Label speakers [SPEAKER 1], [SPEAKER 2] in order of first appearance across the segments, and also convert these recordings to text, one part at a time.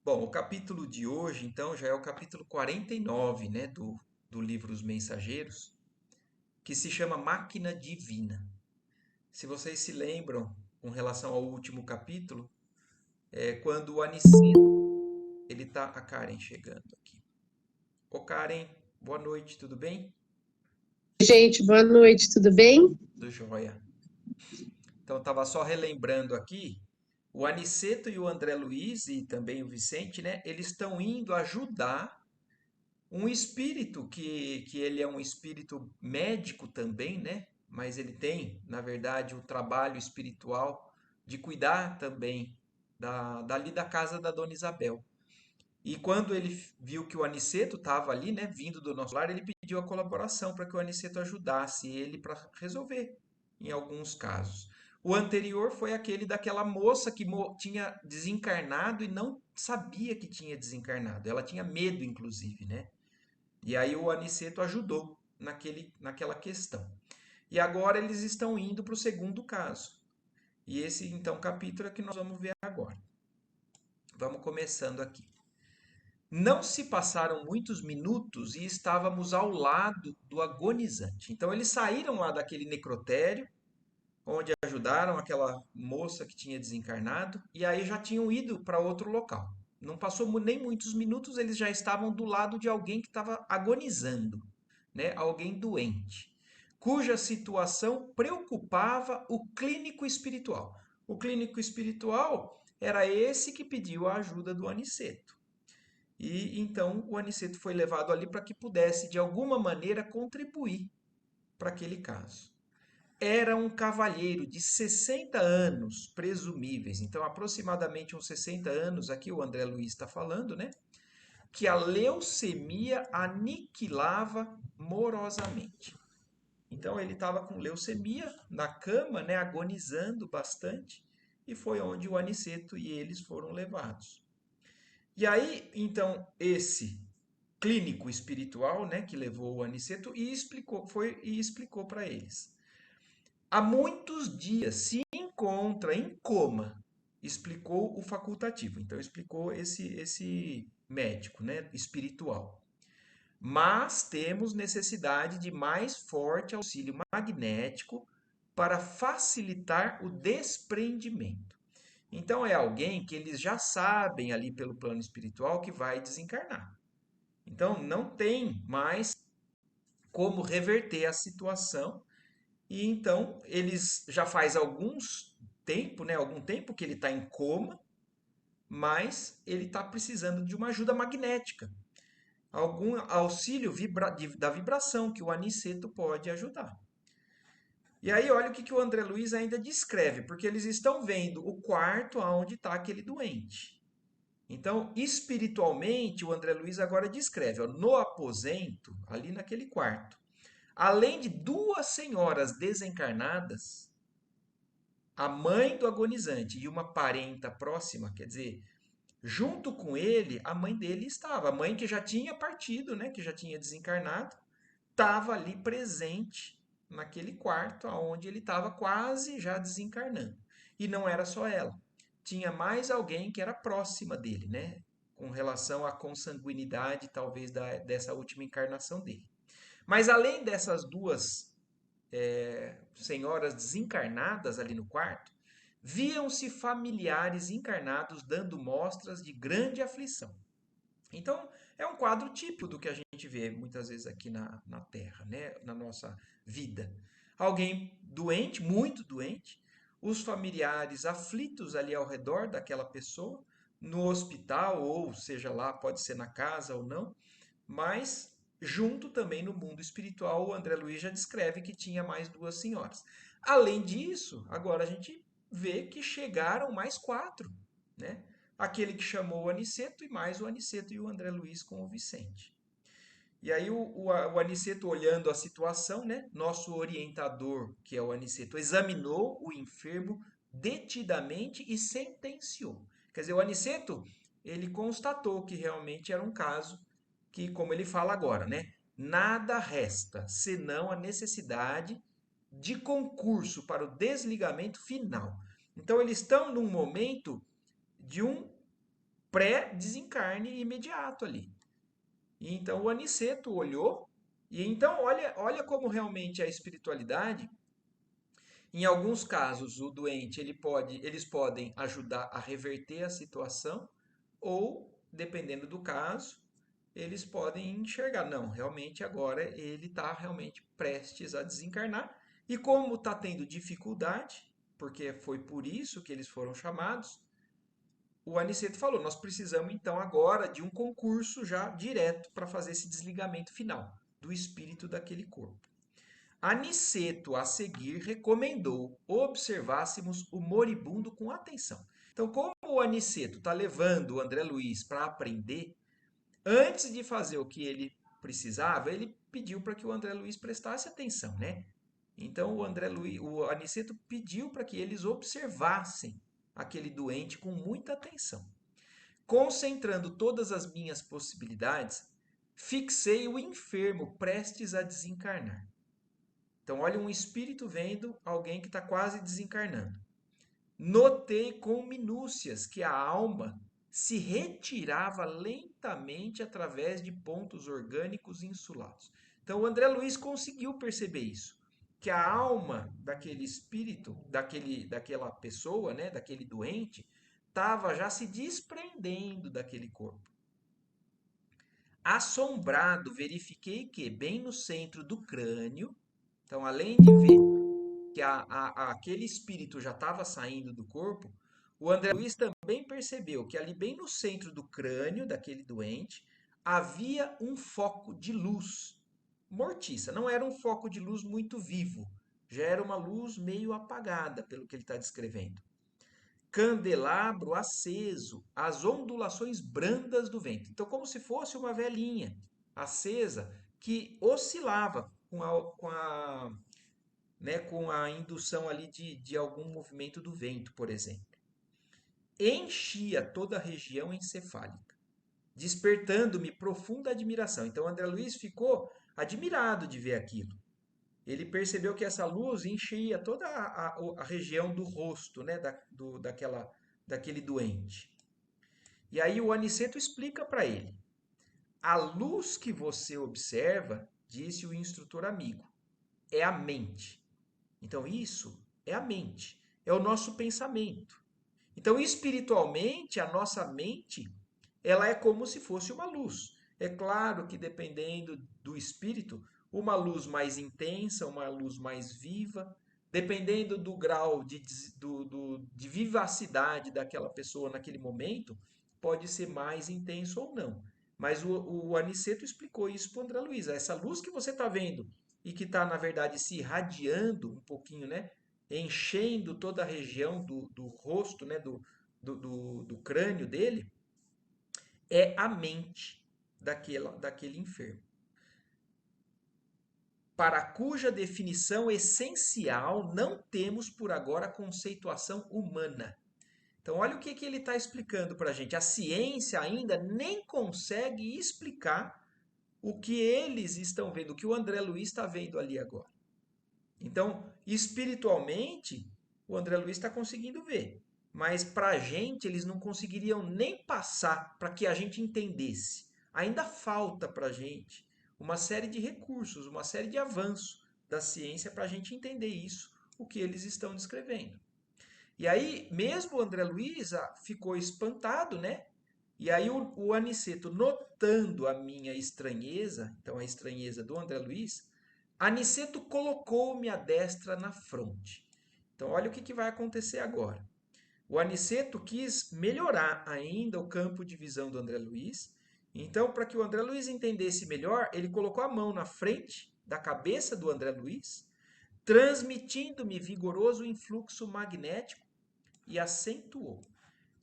[SPEAKER 1] Bom, o capítulo de hoje, então, já é o capítulo 49, né, do livro Os Mensageiros, que se chama Máquina Divina. Se vocês se lembram, com relação ao último capítulo, é quando o Aniceto, ele tá a Karen chegando aqui. Ô Karen, boa noite, tudo bem?
[SPEAKER 2] Gente, boa noite, tudo bem?
[SPEAKER 1] Do joia. Então, estava só relembrando aqui, o Aniceto e o André Luiz e também o Vicente, né, eles estão indo ajudar um espírito que ele é um espírito médico também, né? Mas ele tem, na verdade, o trabalho espiritual de cuidar também dali da casa da Dona Isabel. E quando ele viu que o Aniceto estava ali, né, vindo do nosso lar, ele pediu a colaboração para que o Aniceto ajudasse ele para resolver em alguns casos. O anterior foi aquele daquela moça que tinha desencarnado e não sabia que tinha desencarnado. Ela tinha medo, inclusive, né? E aí o Aniceto ajudou naquela questão. E agora eles estão indo para o segundo caso. E esse, então, capítulo é que nós vamos ver agora. Vamos começando aqui. Não se passaram muitos minutos e estávamos ao lado do agonizante. Então eles saíram lá daquele necrotério, onde ajudaram aquela moça que tinha desencarnado, e aí já tinham ido para outro local. Não passou nem muitos minutos, eles já estavam do lado de alguém que estava agonizando, né? Alguém doente, cuja situação preocupava o clínico espiritual. O clínico espiritual era esse que pediu a ajuda do Aniceto. E então o Aniceto foi levado ali para que pudesse, de alguma maneira, contribuir para aquele caso. Era um cavalheiro de 60 anos, presumíveis, então aproximadamente uns 60 anos, aqui o André Luiz está falando, né? Que a leucemia aniquilava morosamente. Então ele estava com leucemia na cama, né, agonizando bastante, e foi onde o Aniceto e eles foram levados. E aí, então, esse clínico espiritual, né, que levou o Aniceto e explicou para eles. Há muitos dias se encontra em coma, explicou o facultativo. Então explicou esse médico, né, espiritual. Mas temos necessidade de mais forte auxílio magnético para facilitar o desprendimento. Então é alguém que eles já sabem ali pelo plano espiritual que vai desencarnar. Então não tem mais como reverter a situação e então eles já faz algum tempo que ele está em coma, mas ele está precisando de uma ajuda magnética, algum auxílio da vibração que o aniceto pode ajudar. E aí olha o que o André Luiz ainda descreve, porque eles estão vendo o quarto onde está aquele doente. Então, espiritualmente, o André Luiz agora descreve, ó, no aposento, ali naquele quarto, além de duas senhoras desencarnadas, a mãe do agonizante e uma parenta próxima, quer dizer, junto com ele, a mãe dele estava. A mãe que já tinha partido, né, que já tinha desencarnado, estava ali presente naquele quarto onde ele estava quase já desencarnando. E não era só ela. Tinha mais alguém que era próxima dele, né? Com relação à consanguinidade, talvez, dessa última encarnação dele. Mas além dessas duas senhoras desencarnadas ali no quarto, viam-se familiares encarnados dando mostras de grande aflição. Então, é um quadro típico do que a gente vê muitas vezes aqui na Terra, né? Na nossa vida. Alguém doente, muito doente, os familiares aflitos ali ao redor daquela pessoa, no hospital, ou seja lá, pode ser na casa ou não, mas junto também no mundo espiritual, o André Luiz já descreve que tinha mais duas senhoras. Além disso, agora a gente vê que chegaram mais quatro, né? Aquele que chamou o Aniceto e mais o Aniceto e o André Luiz com o Vicente. E aí o Aniceto olhando a situação, né? Nosso orientador, que é o Aniceto, examinou o enfermo detidamente e sentenciou. Quer dizer, o Aniceto, ele constatou que realmente era um caso que, como ele fala agora, né? Nada resta senão a necessidade de concurso para o desligamento final. Então, eles estão num momento de um pré-desencarne imediato ali. E então o Aniceto olhou, e então olha como realmente a espiritualidade, em alguns casos o doente eles podem ajudar a reverter a situação, ou, dependendo do caso, eles podem enxergar, não, realmente agora ele está realmente prestes a desencarnar, e como está tendo dificuldade, porque foi por isso que eles foram chamados, o Aniceto falou: nós precisamos então agora de um concurso já direto para fazer esse desligamento final do espírito daquele corpo. Aniceto, a seguir, recomendou observássemos o moribundo com atenção. Então, como o Aniceto está levando o André Luiz para aprender, antes de fazer o que ele precisava, ele pediu para que o André Luiz prestasse atenção, né? Então o Aniceto pediu para que eles observassem aquele doente com muita atenção. Concentrando todas as minhas possibilidades, fixei o enfermo prestes a desencarnar. Então, olha um espírito vendo alguém que está quase desencarnando. Notei com minúcias que a alma se retirava lentamente através de pontos orgânicos insulados. Então, o André Luiz conseguiu perceber isso, que a alma daquele espírito, daquela pessoa, né, daquele doente, estava já se desprendendo daquele corpo. Assombrado, verifiquei que, bem no centro do crânio, então, além de ver que aquele espírito já estava saindo do corpo, o André Luiz também percebeu que ali, bem no centro do crânio daquele doente, havia um foco de luz mortiça. Não era um foco de luz muito vivo, já era uma luz meio apagada, pelo que ele está descrevendo. Candelabro aceso, as ondulações brandas do vento. Então, como se fosse uma velinha acesa que oscilava com a indução ali de algum movimento do vento, por exemplo. Enchia toda a região encefálica, despertando-me profunda admiração. Então, André Luiz ficou admirado de ver aquilo. Ele percebeu que essa luz enchia toda a região do rosto, né, daquele doente. E aí o Aniceto explica para ele: a luz que você observa, disse o instrutor amigo, é a mente. Então, isso é a mente, é o nosso pensamento. Então, espiritualmente, a nossa mente, ela é como se fosse uma luz. É claro que dependendo do espírito, uma luz mais intensa, uma luz mais viva, dependendo do grau de vivacidade daquela pessoa naquele momento, pode ser mais intenso ou não. Mas o Aniceto explicou isso para o André Luiz. Essa luz que você está vendo e que está, na verdade, se irradiando um pouquinho, né? Enchendo toda a região do rosto, né? Do crânio dele, é a mente daquele enfermo, para cuja definição essencial não temos por agora conceituação humana. Então, olha o que ele está explicando para a gente. A ciência ainda nem consegue explicar o que eles estão vendo, o que o André Luiz está vendo ali agora. Então, espiritualmente, o André Luiz está conseguindo ver. Mas para a gente, eles não conseguiriam nem passar para que a gente entendesse. Ainda falta para a gente uma série de recursos, uma série de avanços da ciência para a gente entender isso, o que eles estão descrevendo. E aí, mesmo o André Luiz ficou espantado, né? E aí o Aniceto, notando a minha estranheza, então a estranheza do André Luiz, Aniceto colocou-me a destra na fronte. Então, olha o que vai acontecer agora. O Aniceto quis melhorar ainda o campo de visão do André Luiz. Então, para que o André Luiz entendesse melhor, ele colocou a mão na frente da cabeça do André Luiz, transmitindo-me vigoroso influxo magnético e acentuou.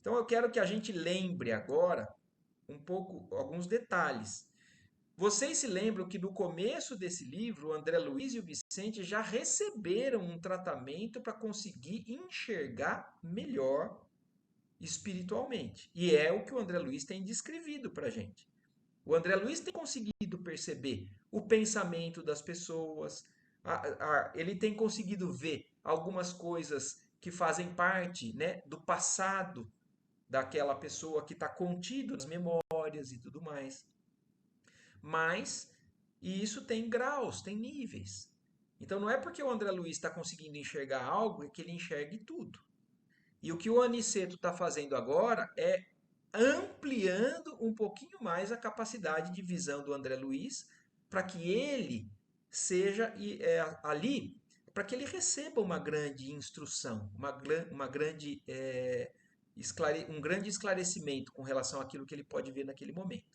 [SPEAKER 1] Então, eu quero que a gente lembre agora um pouco, alguns detalhes. Vocês se lembram que no começo desse livro, o André Luiz e o Vicente já receberam um tratamento para conseguir enxergar melhor espiritualmente. E é o que o André Luiz tem descrevido para a gente. O André Luiz tem conseguido perceber o pensamento das pessoas, ele tem conseguido ver algumas coisas que fazem parte, né, do passado daquela pessoa que está contido nas memórias e tudo mais. Mas, e isso tem graus, tem níveis. Então não é porque o André Luiz está conseguindo enxergar algo que ele enxergue tudo. E o que o Aniceto está fazendo agora é ampliando um pouquinho mais a capacidade de visão do André Luiz para que ele seja ali, para que ele receba uma grande instrução, uma grande, um grande esclarecimento com relação àquilo que ele pode ver naquele momento.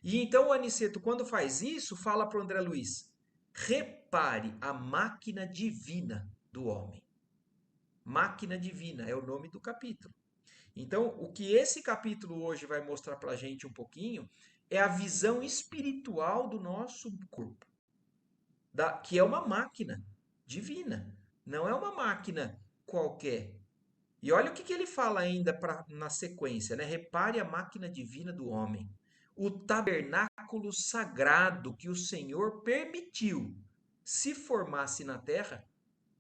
[SPEAKER 1] E então o Aniceto, quando faz isso, fala para o André Luiz: repare a máquina divina do homem. Máquina divina é o nome do capítulo. Então, o que esse capítulo hoje vai mostrar para a gente um pouquinho é a visão espiritual do nosso corpo, que é uma máquina divina, não é uma máquina qualquer. E olha o que ele fala ainda na sequência, né? Repare a máquina divina do homem, o tabernáculo sagrado que o Senhor permitiu se formasse na terra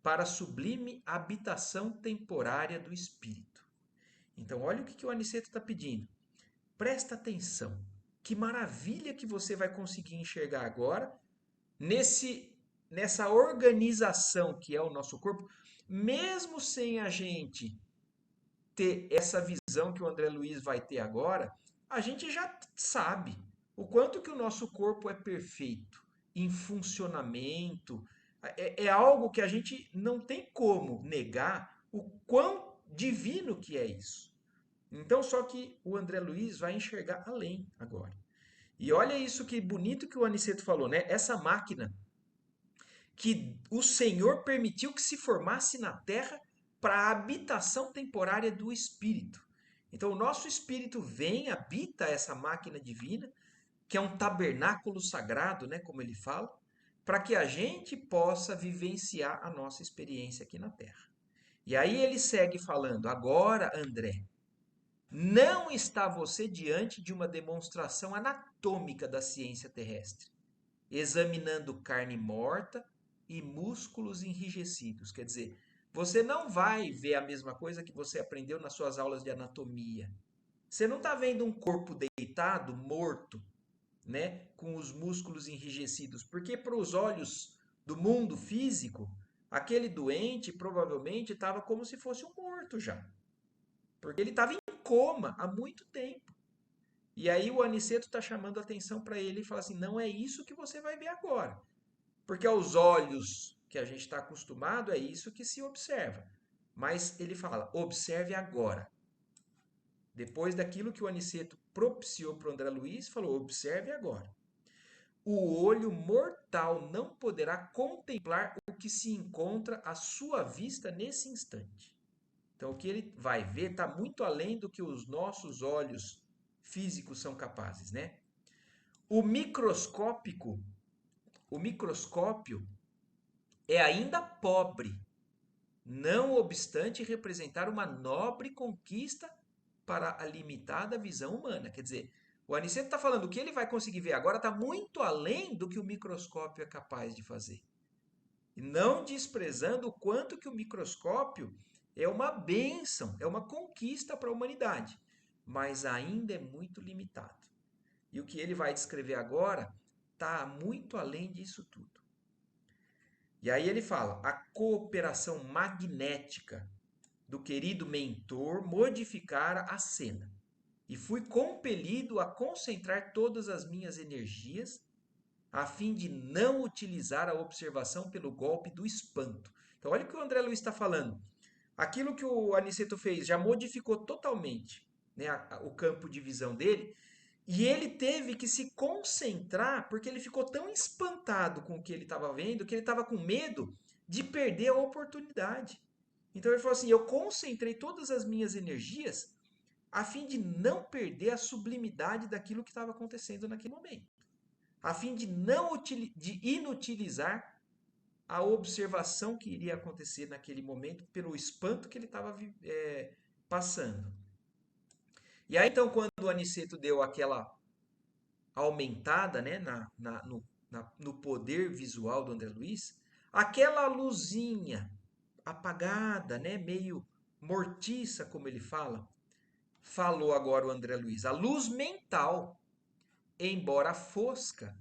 [SPEAKER 1] para a sublime habitação temporária do Espírito. Então, olha o que o Aniceto está pedindo. Presta atenção. Que maravilha que você vai conseguir enxergar agora nessa organização que é o nosso corpo, mesmo sem a gente ter essa visão que o André Luiz vai ter agora, a gente já sabe o quanto que o nosso corpo é perfeito em funcionamento. É algo que a gente não tem como negar o quão divino que é isso. Então, só que o André Luiz vai enxergar além agora. E olha isso que bonito que o Aniceto falou, né? Essa máquina que o Senhor permitiu que se formasse na terra para a habitação temporária do Espírito. Então, o nosso Espírito vem, habita essa máquina divina, que é um tabernáculo sagrado, né, como ele fala, para que a gente possa vivenciar a nossa experiência aqui na terra. E aí ele segue falando: agora, André, não está você diante de uma demonstração anatômica da ciência terrestre, examinando carne morta e músculos enrijecidos. Quer dizer, você não vai ver a mesma coisa que você aprendeu nas suas aulas de anatomia. Você não está vendo um corpo deitado, morto, né, com os músculos enrijecidos, porque para os olhos do mundo físico, aquele doente provavelmente estava como se fosse um morto já, porque ele estava em coma há muito tempo. E aí o Aniceto está chamando a atenção para ele e fala assim: não é isso que você vai ver agora. Porque aos olhos que a gente está acostumado, é isso que se observa. Mas ele fala: observe agora. Depois daquilo que o Aniceto propiciou para o André Luiz, falou: observe agora. O olho mortal não poderá contemplar o que se encontra à sua vista nesse instante. Então, o que ele vai ver está muito além do que os nossos olhos físicos são capazes, né? O microscópio é ainda pobre, não obstante representar uma nobre conquista para a limitada visão humana. Quer dizer, o Aniceto está falando o que ele vai conseguir ver agora está muito além do que o microscópio é capaz de fazer. E não desprezando o quanto que o microscópio é uma bênção, é uma conquista para a humanidade, mas ainda é muito limitado. E o que ele vai descrever agora está muito além disso tudo. E aí ele fala: a cooperação magnética do querido mentor modificara a cena. E fui compelido a concentrar todas as minhas energias a fim de não utilizar a observação pelo golpe do espanto. Então, olha o que o André Luiz está falando. Aquilo que o Aniceto fez já modificou totalmente, né, o campo de visão dele, e ele teve que se concentrar porque ele ficou tão espantado com o que ele estava vendo que ele estava com medo de perder a oportunidade. Então ele falou assim: eu concentrei todas as minhas energias a fim de não perder a sublimidade daquilo que estava acontecendo naquele momento, a fim de não de inutilizar a observação que iria acontecer naquele momento pelo espanto que ele estava passando. E aí então quando o Aniceto deu aquela aumentada, né, no poder visual do André Luiz, aquela luzinha apagada, né, meio mortiça, como ele fala, falou agora o André Luiz, a luz mental, embora fosca,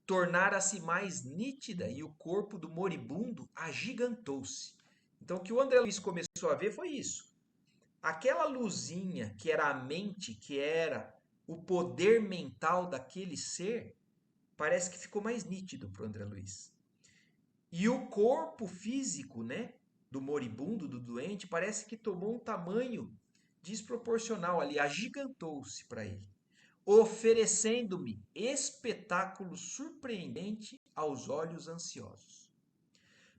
[SPEAKER 1] tornara-se mais nítida e o corpo do moribundo agigantou-se. Então, o que o André Luiz começou a ver foi isso. Aquela luzinha que era a mente, que era o poder mental daquele ser, parece que ficou mais nítido para o André Luiz. E o corpo físico, né, do moribundo, do doente, parece que tomou um tamanho desproporcional ali, agigantou-se para ele, oferecendo-me espetáculo surpreendente aos olhos ansiosos.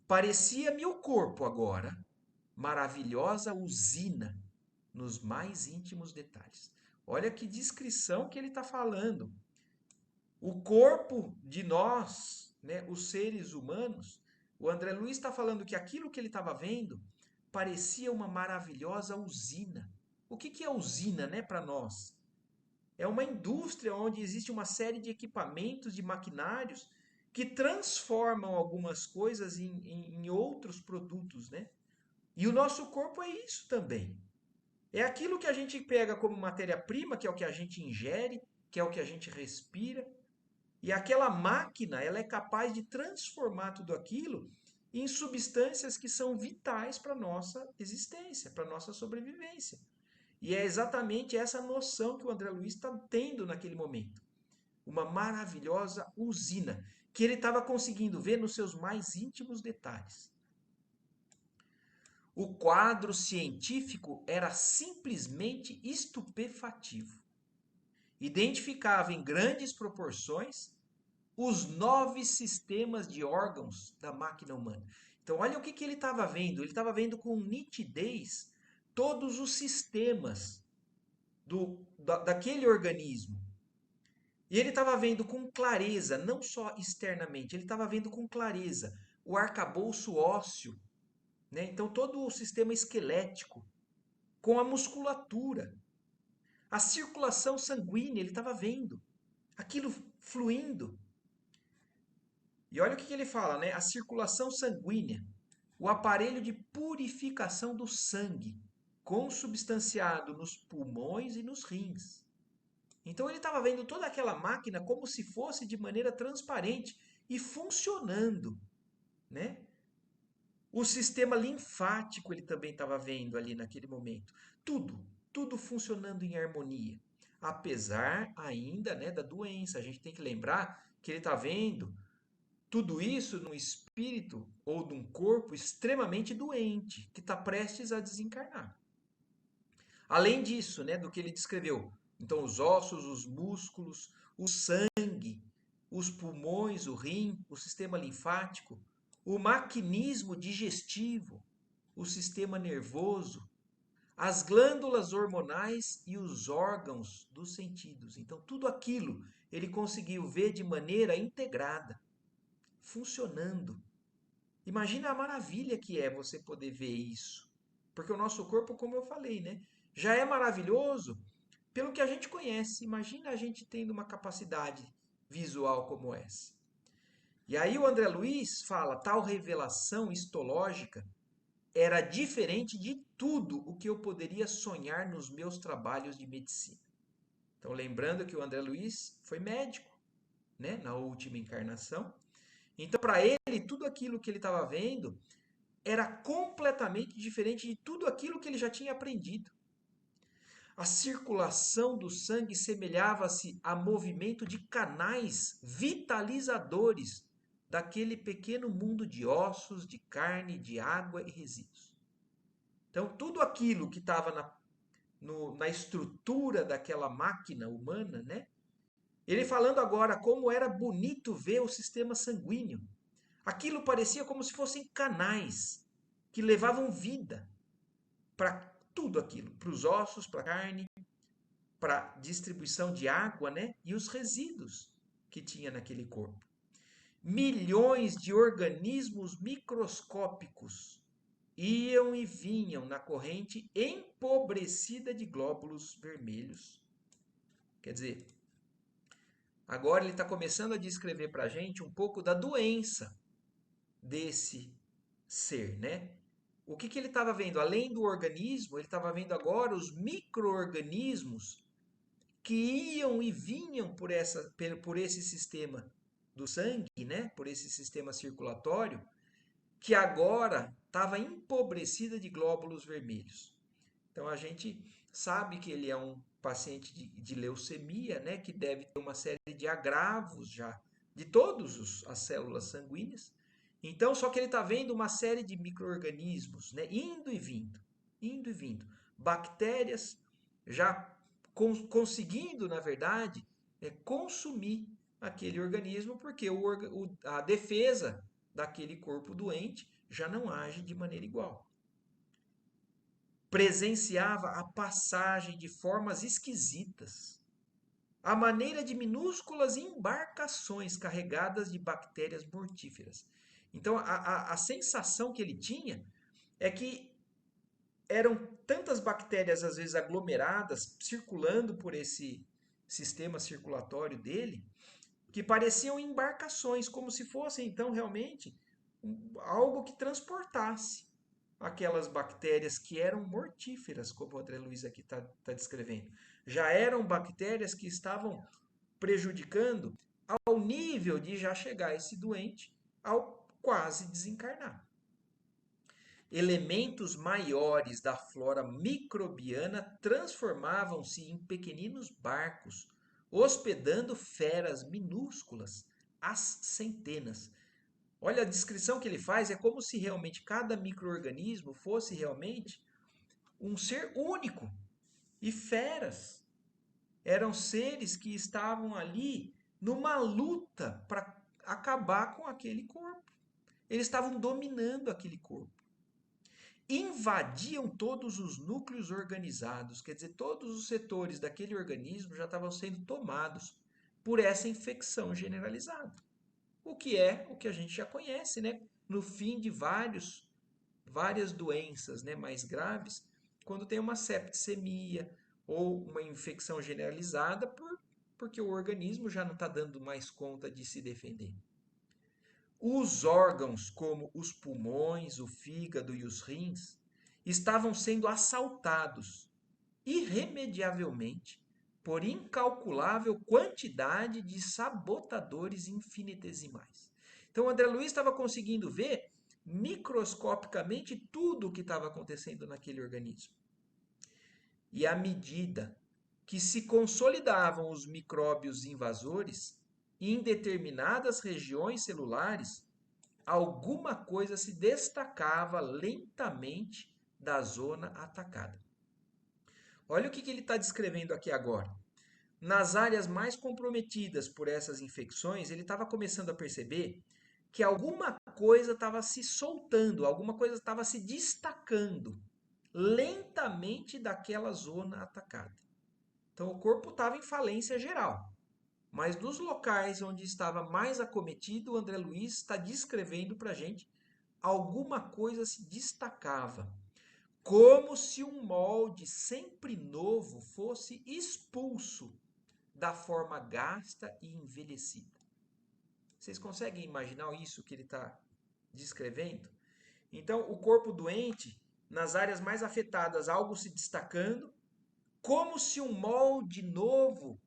[SPEAKER 1] Parecia-me o corpo agora maravilhosa usina nos mais íntimos detalhes. Olha que descrição que ele está falando. O corpo de nós, né, os seres humanos, o André Luiz está falando que aquilo que ele estava vendo parecia uma maravilhosa usina. O que é usina, né, para nós? É uma indústria onde existe uma série de equipamentos, de maquinários que transformam algumas coisas em outros produtos, né? E o nosso corpo é isso também. É aquilo que a gente pega como matéria-prima, que é o que a gente ingere, que é o que a gente respira. E aquela máquina, ela é capaz de transformar tudo aquilo em substâncias que são vitais para a nossa existência, para a nossa sobrevivência. E é exatamente essa noção que o André Luiz está tendo naquele momento. Uma maravilhosa usina que ele estava conseguindo ver nos seus mais íntimos detalhes. O quadro científico era simplesmente estupefativo. Identificava em grandes proporções os 9 sistemas de órgãos da máquina humana. Então, olha o que ele estava vendo. Ele estava vendo com nitidez todos os sistemas daquele organismo. E ele estava vendo com clareza, não só externamente, ele estava vendo com clareza o arcabouço ósseo, né? Então, todo o sistema esquelético, com a musculatura, a circulação sanguínea, ele estava vendo aquilo fluindo. E olha o que ele fala, né? A circulação sanguínea, o aparelho de purificação do sangue, consubstanciado nos pulmões e nos rins. Então ele estava vendo toda aquela máquina como se fosse de maneira transparente e funcionando, né? O sistema linfático ele também estava vendo ali naquele momento. Tudo funcionando em harmonia. Apesar ainda, né, da doença. A gente tem que lembrar que ele está vendo tudo isso num espírito ou num corpo extremamente doente, que está prestes a desencarnar. Além disso, né, do que ele descreveu, então os ossos, os músculos, o sangue, os pulmões, o rim, o sistema linfático, o maquinismo digestivo, o sistema nervoso, as glândulas hormonais e os órgãos dos sentidos. Então, tudo aquilo ele conseguiu ver de maneira integrada, funcionando. Imagina a maravilha que é você poder ver isso. Porque o nosso corpo, como eu falei, né, já é maravilhoso pelo que a gente conhece. Imagina a gente tendo uma capacidade visual como essa. E aí o André Luiz fala, tal revelação histológica era diferente de tudo o que eu poderia sonhar nos meus trabalhos de medicina. Então, lembrando que o André Luiz foi médico, né, na última encarnação. Então, para ele, tudo aquilo que ele estava vendo era completamente diferente de tudo aquilo que ele já tinha aprendido. A circulação do sangue semelhava-se a movimento de canais vitalizadores daquele pequeno mundo de ossos, de carne, de água e resíduos. Então, tudo aquilo que estava na estrutura daquela máquina humana, né? Ele falando agora como era bonito ver o sistema sanguíneo. Aquilo parecia como se fossem canais que levavam vida para tudo aquilo, para os ossos, para a carne, para distribuição de água, né? E os resíduos que tinha naquele corpo. Milhões de organismos microscópicos iam e vinham na corrente empobrecida de glóbulos vermelhos. Quer dizer, agora ele está começando a descrever para a gente um pouco da doença desse ser, né? o que que ele estava vendo? Além do organismo, ele estava vendo agora os micro-organismos que iam e vinham por esse sistema do sangue, né? Por esse sistema circulatório, que agora estava empobrecida de glóbulos vermelhos. Então a gente sabe que ele é um paciente de leucemia, né? Que deve ter uma série de agravos já de todas as células sanguíneas. Então, só que ele está vendo uma série de micro-organismos, né? Indo e vindo, indo e vindo. Bactérias já conseguindo, na verdade, consumir aquele organismo, porque a defesa daquele corpo doente já não age de maneira igual. Presenciava a passagem de formas esquisitas, a maneira de minúsculas embarcações carregadas de bactérias mortíferas. Então, a sensação que ele tinha é que eram tantas bactérias, às vezes aglomeradas, circulando por esse sistema circulatório dele, que pareciam embarcações, como se fossem, então, realmente algo que transportasse aquelas bactérias que eram mortíferas, como o André Luiz aqui está descrevendo. Já eram bactérias que estavam prejudicando ao nível de já chegar esse doente ao quase desencarnar. Elementos maiores da flora microbiana transformavam-se em pequeninos barcos, hospedando feras minúsculas, às centenas. Olha a descrição que ele faz, é como se realmente cada micro-organismo fosse realmente um ser único. E feras eram seres que estavam ali numa luta para acabar com aquele corpo. Eles estavam dominando aquele corpo. Invadiam todos os núcleos organizados, quer dizer, todos os setores daquele organismo já estavam sendo tomados por essa infecção generalizada. O que é o que a gente já conhece, né? No fim de várias doenças, né, mais graves, quando tem uma septicemia ou uma infecção generalizada porque o organismo já não está dando mais conta de se defender. Os órgãos, como os pulmões, o fígado e os rins, estavam sendo assaltados irremediavelmente por incalculável quantidade de sabotadores infinitesimais. Então, o André Luiz estava conseguindo ver microscopicamente tudo o que estava acontecendo naquele organismo. E à medida que se consolidavam os micróbios invasores em determinadas regiões celulares, alguma coisa se destacava lentamente da zona atacada. Olha o que ele está descrevendo aqui agora. Nas áreas mais comprometidas por essas infecções, ele estava começando a perceber que alguma coisa estava se soltando, alguma coisa estava se destacando lentamente daquela zona atacada. Então o corpo estava em falência geral. Mas nos locais onde estava mais acometido, o André Luiz está descrevendo para a gente alguma coisa se destacava. Como se um molde sempre novo fosse expulso da forma gasta e envelhecida. Vocês conseguem imaginar isso que ele está descrevendo? Então, o corpo doente, nas áreas mais afetadas, algo se destacando, como se um molde novo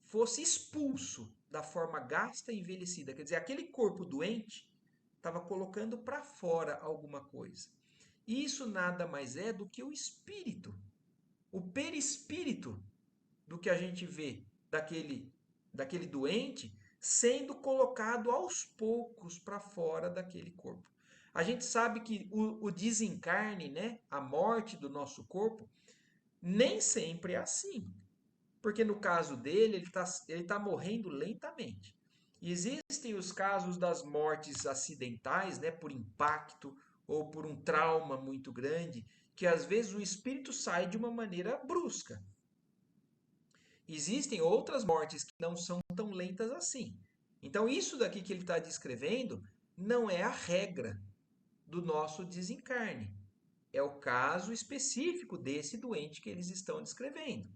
[SPEAKER 1] fosse expulso da forma gasta e envelhecida. Quer dizer, aquele corpo doente estava colocando para fora alguma coisa. Isso nada mais é do que o espírito, o perispírito do que a gente vê daquele doente sendo colocado aos poucos para fora daquele corpo. A gente sabe que o desencarne, né, a morte do nosso corpo, nem sempre é assim. Porque no caso dele, ele tá morrendo lentamente. Existem os casos das mortes acidentais, né, por impacto ou por um trauma muito grande, que às vezes o espírito sai de uma maneira brusca. Existem outras mortes que não são tão lentas assim. Então, isso daqui que ele está descrevendo não é a regra do nosso desencarne. É o caso específico desse doente que eles estão descrevendo.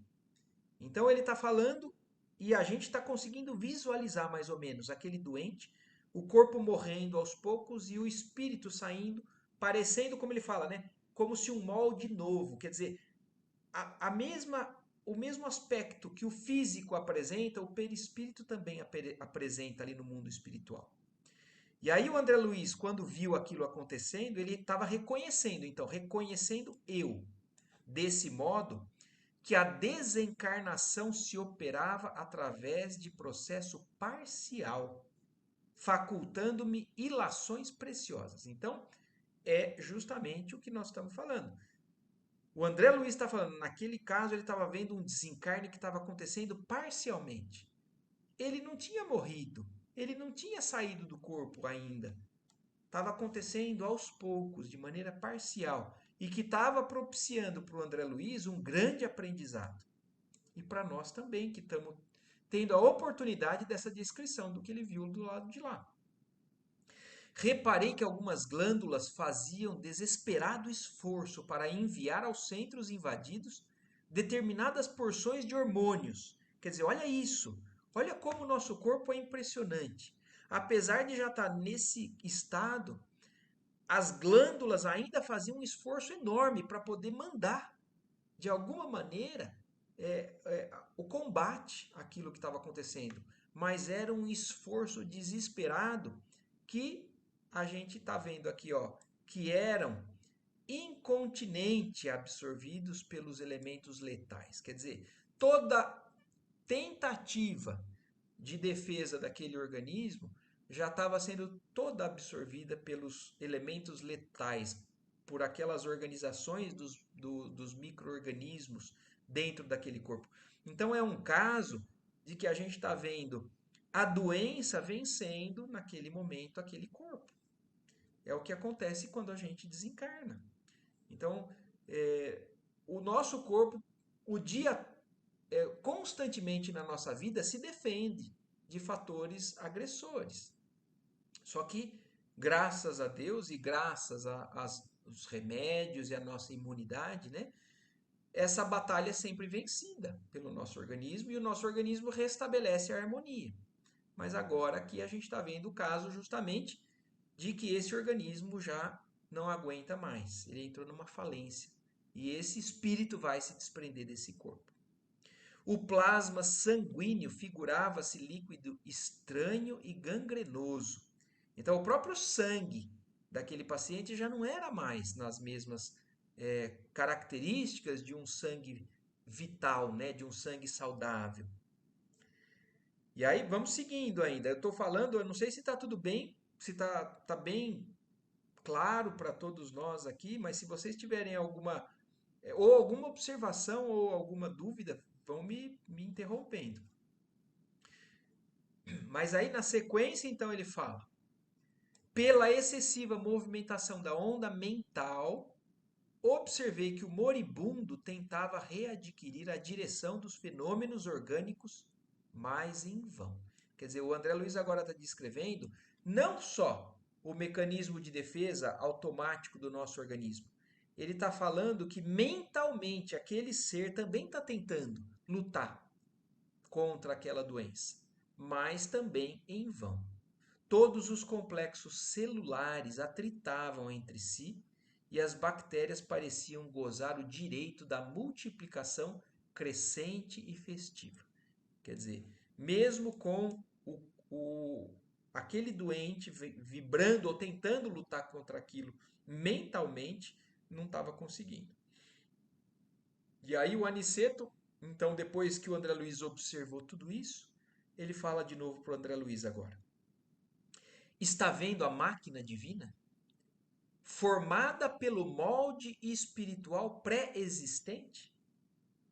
[SPEAKER 1] Então, ele está falando e a gente está conseguindo visualizar mais ou menos aquele doente, o corpo morrendo aos poucos e o espírito saindo, parecendo, como ele fala, né? como se um molde novo, quer dizer, o mesmo aspecto que o físico apresenta, o perispírito também apresenta ali no mundo espiritual. E aí o André Luiz, quando viu aquilo acontecendo, ele estava reconhecendo, então, reconhecendo eu, desse modo, que a desencarnação se operava através de processo parcial, facultando-me ilações preciosas. Então, é justamente o que nós estamos falando. O André Luiz está falando, naquele caso ele estava vendo um desencarne que estava acontecendo parcialmente. Ele não tinha morrido, ele não tinha saído do corpo ainda. Estava acontecendo aos poucos, de maneira parcial, e que estava propiciando para o André Luiz um grande aprendizado. E para nós também, que estamos tendo a oportunidade dessa descrição do que ele viu do lado de lá. Reparei que algumas glândulas faziam desesperado esforço para enviar aos centros invadidos determinadas porções de hormônios. Quer dizer, olha isso. Olha como o nosso corpo é impressionante. Apesar de já estar nesse estado, as glândulas ainda faziam um esforço enorme para poder mandar, de alguma maneira, o combate àquilo que estava acontecendo. Mas era um esforço desesperado que a gente está vendo aqui, ó, que eram incontinente absorvidos pelos elementos letais. Quer dizer, toda tentativa de defesa daquele organismo já estava sendo toda absorvida pelos elementos letais, por aquelas organizações dos micro-organismos dentro daquele corpo. Então é um caso de que a gente está vendo a doença vencendo naquele momento aquele corpo. É o que acontece quando a gente desencarna. Então, o nosso corpo, o dia constantemente na nossa vida se defende de fatores agressores. Só que, graças a Deus e graças aos remédios e à nossa imunidade, né, essa batalha é sempre vencida pelo nosso organismo e o nosso organismo restabelece a harmonia. Mas agora aqui a gente está vendo o caso justamente de que esse organismo já não aguenta mais, ele entrou numa falência e esse espírito vai se desprender desse corpo. O plasma sanguíneo figurava-se líquido estranho e gangrenoso. Então, o próprio sangue daquele paciente já não era mais nas mesmas características de um sangue vital, né, de um sangue saudável. E aí, vamos seguindo ainda. Eu estou falando, eu não sei se está tudo bem, se tá bem claro para todos nós aqui, mas se vocês tiverem ou alguma observação ou alguma dúvida, vão me interrompendo. Mas aí na sequência, então, ele fala: pela excessiva movimentação da onda mental, observei que o moribundo tentava readquirir a direção dos fenômenos orgânicos, mas em vão. Quer dizer, o André Luiz agora está descrevendo não só o mecanismo de defesa automático do nosso organismo, ele está falando que mentalmente aquele ser também está tentando lutar contra aquela doença, mas também em vão. Todos os complexos celulares atritavam entre si e as bactérias pareciam gozar o direito da multiplicação crescente e festiva. Quer dizer, mesmo com aquele doente vibrando ou tentando lutar contra aquilo mentalmente, não estava conseguindo. E aí o Aniceto, então depois que o André Luiz observou tudo isso, ele fala de novo para o André Luiz agora. Está vendo a máquina divina? Formada pelo molde espiritual pré-existente?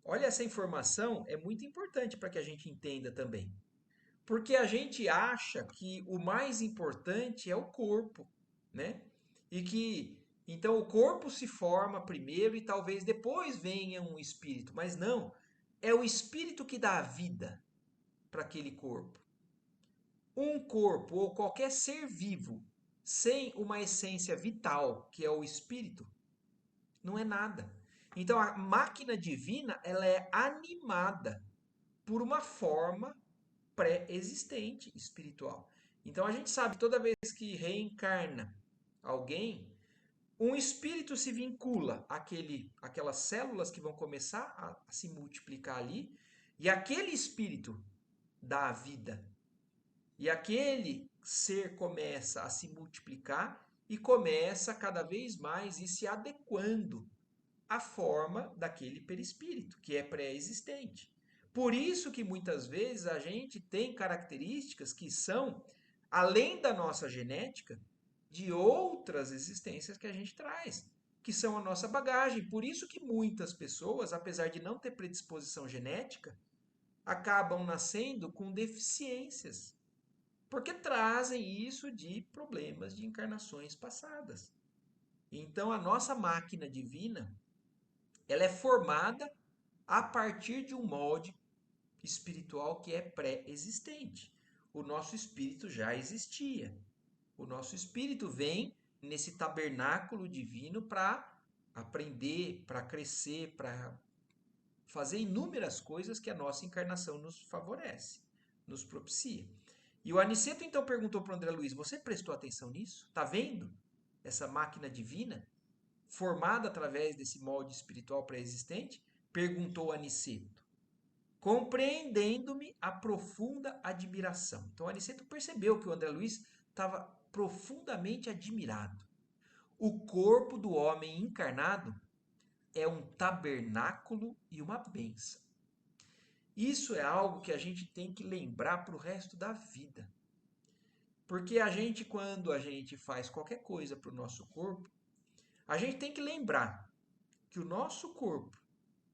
[SPEAKER 1] Olha, essa informação é muito importante para que a gente entenda também. Porque a gente acha que o mais importante é o corpo, né? E que então o corpo se forma primeiro e talvez depois venha um espírito, mas não, é o espírito que dá a vida para aquele corpo. Um corpo ou qualquer ser vivo sem uma essência vital, que é o espírito, não é nada. Então a máquina divina, ela é animada por uma forma pré-existente espiritual. Então a gente sabe, toda vez que reencarna alguém, Um espírito se vincula àquelas células que vão começar a se multiplicar ali, e aquele espírito dá a vida. E aquele ser começa a se multiplicar e começa cada vez mais ir se adequando à forma daquele perispírito, que é pré-existente. Por isso que muitas vezes a gente tem características que são, além da nossa genética, de outras existências que a gente traz, que são a nossa bagagem. Por isso que muitas pessoas, apesar de não ter predisposição genética, acabam nascendo com deficiências, porque trazem isso de problemas de encarnações passadas. Então a nossa máquina divina, ela é formada a partir de um molde espiritual que é pré-existente. O nosso espírito já existia. O nosso espírito vem nesse tabernáculo divino para aprender, para crescer, para fazer inúmeras coisas que a nossa encarnação nos favorece, nos propicia. E o Aniceto então perguntou para o André Luiz: você prestou atenção nisso? Está vendo essa máquina divina formada através desse molde espiritual pré-existente? Perguntou o Aniceto, compreendendo-me a profunda admiração. Então, o Aniceto percebeu que o André Luiz estava profundamente admirado. O corpo do homem encarnado é um tabernáculo e uma bênção. Isso é algo que a gente tem que lembrar para o resto da vida. Porque a gente, quando a gente faz qualquer coisa para o nosso corpo, a gente tem que lembrar que o nosso corpo,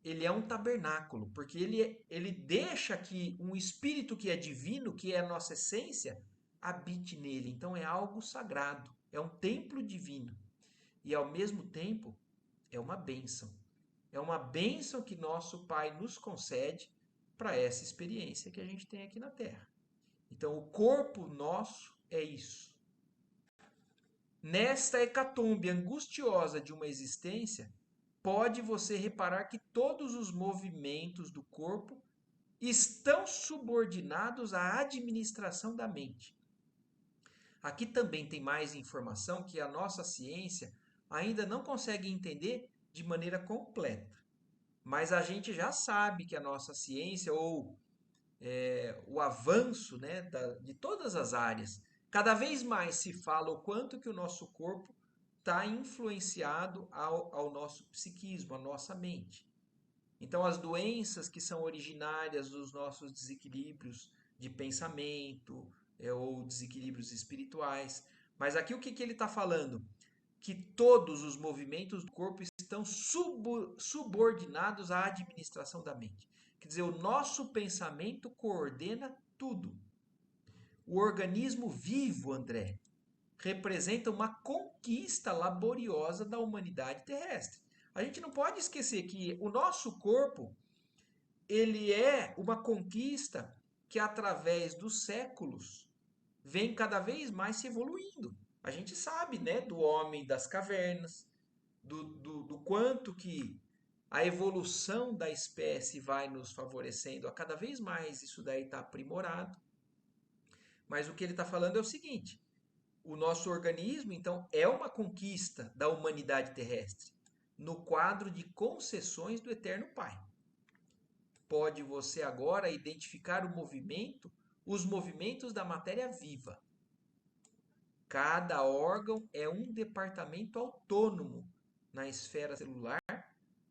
[SPEAKER 1] ele é um tabernáculo, porque ele deixa que um espírito que é divino, que é a nossa essência, habite nele. Então é algo sagrado, é um templo divino. E ao mesmo tempo, é uma bênção. É uma bênção que nosso Pai nos concede para essa experiência que a gente tem aqui na Terra. Então, o corpo nosso é isso. Nesta hecatombe angustiosa de uma existência, pode você reparar que todos os movimentos do corpo estão subordinados à administração da mente. Aqui também tem mais informação que a nossa ciência ainda não consegue entender de maneira completa. Mas a gente já sabe que a nossa ciência, ou o avanço, né, de todas as áreas, cada vez mais se fala o quanto que o nosso corpo está influenciado ao nosso psiquismo, à nossa mente. Então, as doenças que são originárias dos nossos desequilíbrios de pensamento, ou desequilíbrios espirituais. Mas aqui o que, que ele está falando? Que todos os movimentos do corpo estão subordinados à administração da mente. Quer dizer, o nosso pensamento coordena tudo. O organismo vivo, André, representa uma conquista laboriosa da humanidade terrestre. A gente não pode esquecer que o nosso corpo, ele é uma conquista que através dos séculos vem cada vez mais se evoluindo. A gente sabe, né, do homem das cavernas, do quanto que a evolução da espécie vai nos favorecendo a cada vez mais isso daí está aprimorado. Mas o que ele está falando é o seguinte: o nosso organismo, então, é uma conquista da humanidade terrestre, no quadro de concessões do Eterno Pai. Pode você agora identificar os movimentos da matéria viva. Cada órgão é um departamento autônomo na esfera celular,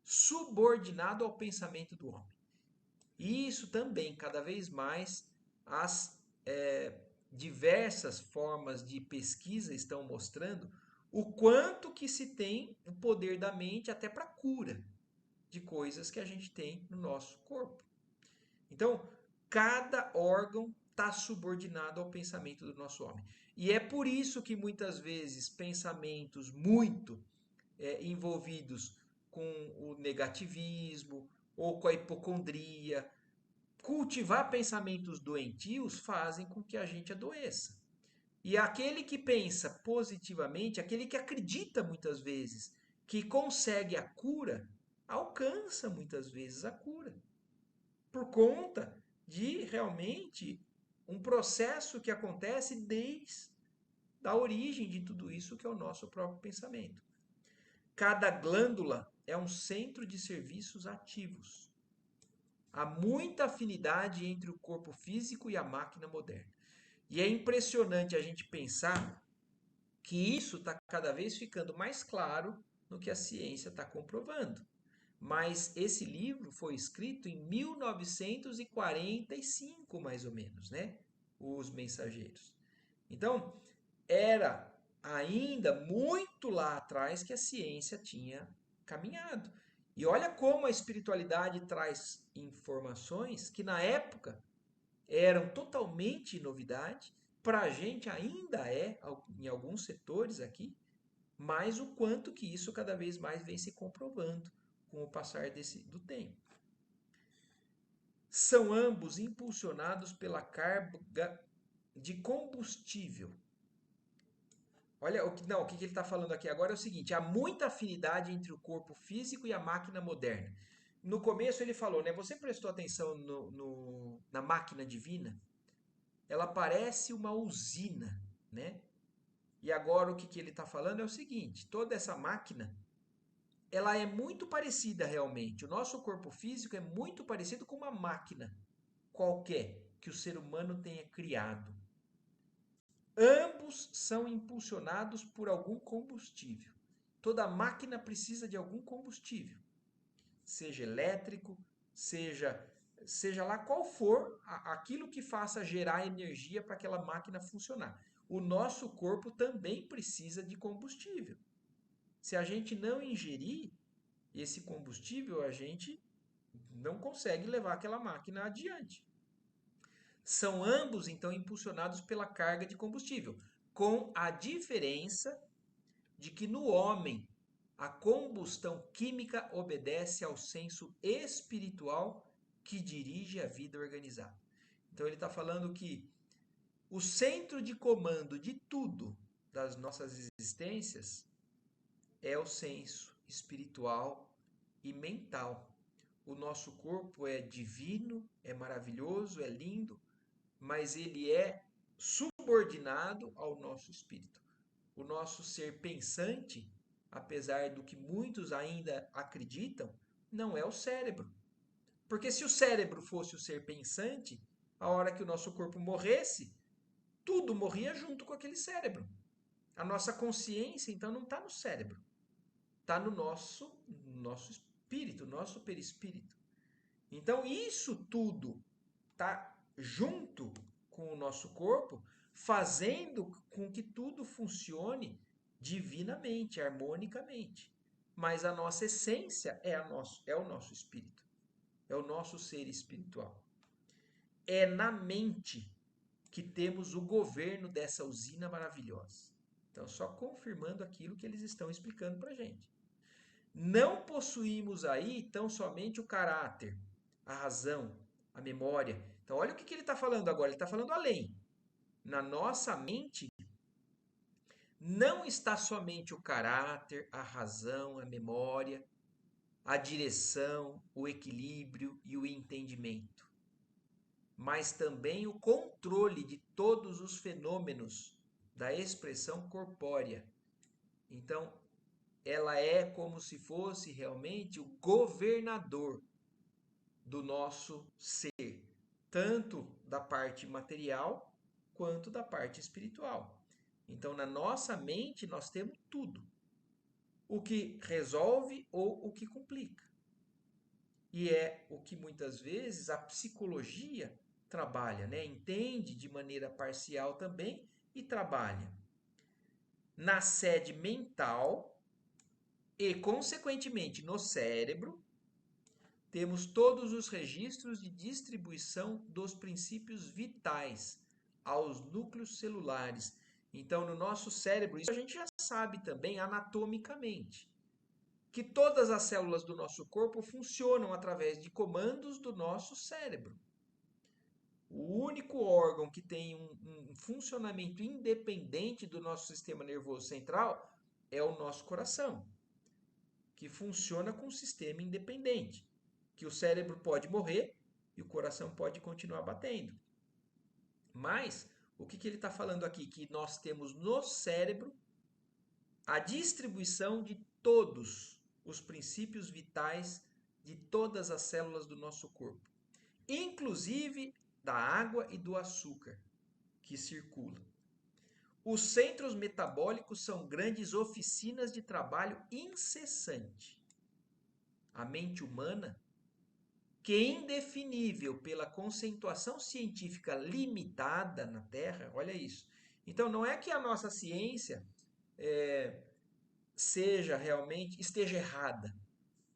[SPEAKER 1] subordinado ao pensamento do homem. E isso também, cada vez mais, as diversas formas de pesquisa estão mostrando o quanto que se tem o poder da mente até para cura de coisas que a gente tem no nosso corpo. Então, cada órgão está subordinado ao pensamento do nosso homem. E é por isso que muitas vezes pensamentos muito envolvidos com o negativismo ou com a hipocondria, cultivar pensamentos doentios fazem com que a gente adoeça. E aquele que pensa positivamente, aquele que acredita muitas vezes que consegue a cura, alcança muitas vezes a cura. Por conta de realmente um processo que acontece desde a origem de tudo isso, que é o nosso próprio pensamento. Cada glândula é um centro de serviços ativos. Há muita afinidade entre o corpo físico e a máquina moderna. E é impressionante a gente pensar que isso está cada vez ficando mais claro no que a ciência está comprovando. Mas esse livro foi escrito em 1945, mais ou menos, né? Os Mensageiros. Então, era ainda muito lá atrás que a ciência tinha caminhado. E olha como a espiritualidade traz informações que na época eram totalmente novidade, para a gente ainda é, em alguns setores aqui, mas o quanto que isso cada vez mais vem se comprovando com o passar do tempo. São ambos impulsionados pela carga de combustível. Olha, o que ele está falando aqui agora é o seguinte: há muita afinidade entre o corpo físico e a máquina moderna. No começo ele falou, né? Você prestou atenção na máquina divina? Ela parece uma usina, né? E agora o que ele está falando é o seguinte: toda essa máquina, ela é muito parecida realmente. O nosso corpo físico é muito parecido com uma máquina qualquer que o ser humano tenha criado. Ambos são impulsionados por algum combustível. Toda máquina precisa de algum combustível, seja elétrico, seja lá qual for aquilo que faça gerar energia para aquela máquina funcionar. O nosso corpo também precisa de combustível. Se a gente não ingerir esse combustível, a gente não consegue levar aquela máquina adiante. São ambos, então, impulsionados pela carga de combustível, com a diferença de que no homem a combustão química obedece ao senso espiritual que dirige a vida organizada. Então ele está falando que o centro de comando de tudo das nossas existências é o senso espiritual e mental. O nosso corpo é divino, é maravilhoso, é lindo, mas ele é subordinado ao nosso espírito. O nosso ser pensante, apesar do que muitos ainda acreditam, não é o cérebro. Porque se o cérebro fosse o ser pensante, a hora que o nosso corpo morresse, tudo morria junto com aquele cérebro. A nossa consciência, então, não está no cérebro, está no nosso espírito, nosso perispírito. Então, isso tudo está junto com o nosso corpo, fazendo com que tudo funcione divinamente, harmonicamente. Mas a nossa essência é o nosso espírito, é o nosso ser espiritual. É na mente que temos o governo dessa usina maravilhosa. Então, só confirmando aquilo que eles estão explicando para a gente. Não possuímos aí tão somente o caráter, a razão, a memória. Então, olha o que ele está falando agora. Ele está falando além. Na nossa mente não está somente o caráter, a razão, a memória, a direção, o equilíbrio e o entendimento, mas também o controle de todos os fenômenos da expressão corpórea. Então, ela é como se fosse realmente o governador do nosso ser, tanto da parte material quanto da parte espiritual. Então, na nossa mente, nós temos tudo: o que resolve ou o que complica. E é o que muitas vezes a psicologia trabalha, né? Entende de maneira parcial também e trabalha na sede mental e, consequentemente, no cérebro. Temos todos os registros de distribuição dos princípios vitais aos núcleos celulares. Então, no nosso cérebro, isso a gente já sabe também anatomicamente, que todas as células do nosso corpo funcionam através de comandos do nosso cérebro. O único órgão que tem um funcionamento independente do nosso sistema nervoso central é o nosso coração, que funciona com um sistema independente, que o cérebro pode morrer e o coração pode continuar batendo. Mas o que ele está falando aqui? Que nós temos no cérebro a distribuição de todos os princípios vitais de todas as células do nosso corpo, inclusive da água e do açúcar que circulam. Os centros metabólicos são grandes oficinas de trabalho incessante. A mente humana, que é indefinível pela conceituação científica limitada na Terra, olha isso. Então, não é que a nossa ciência esteja errada,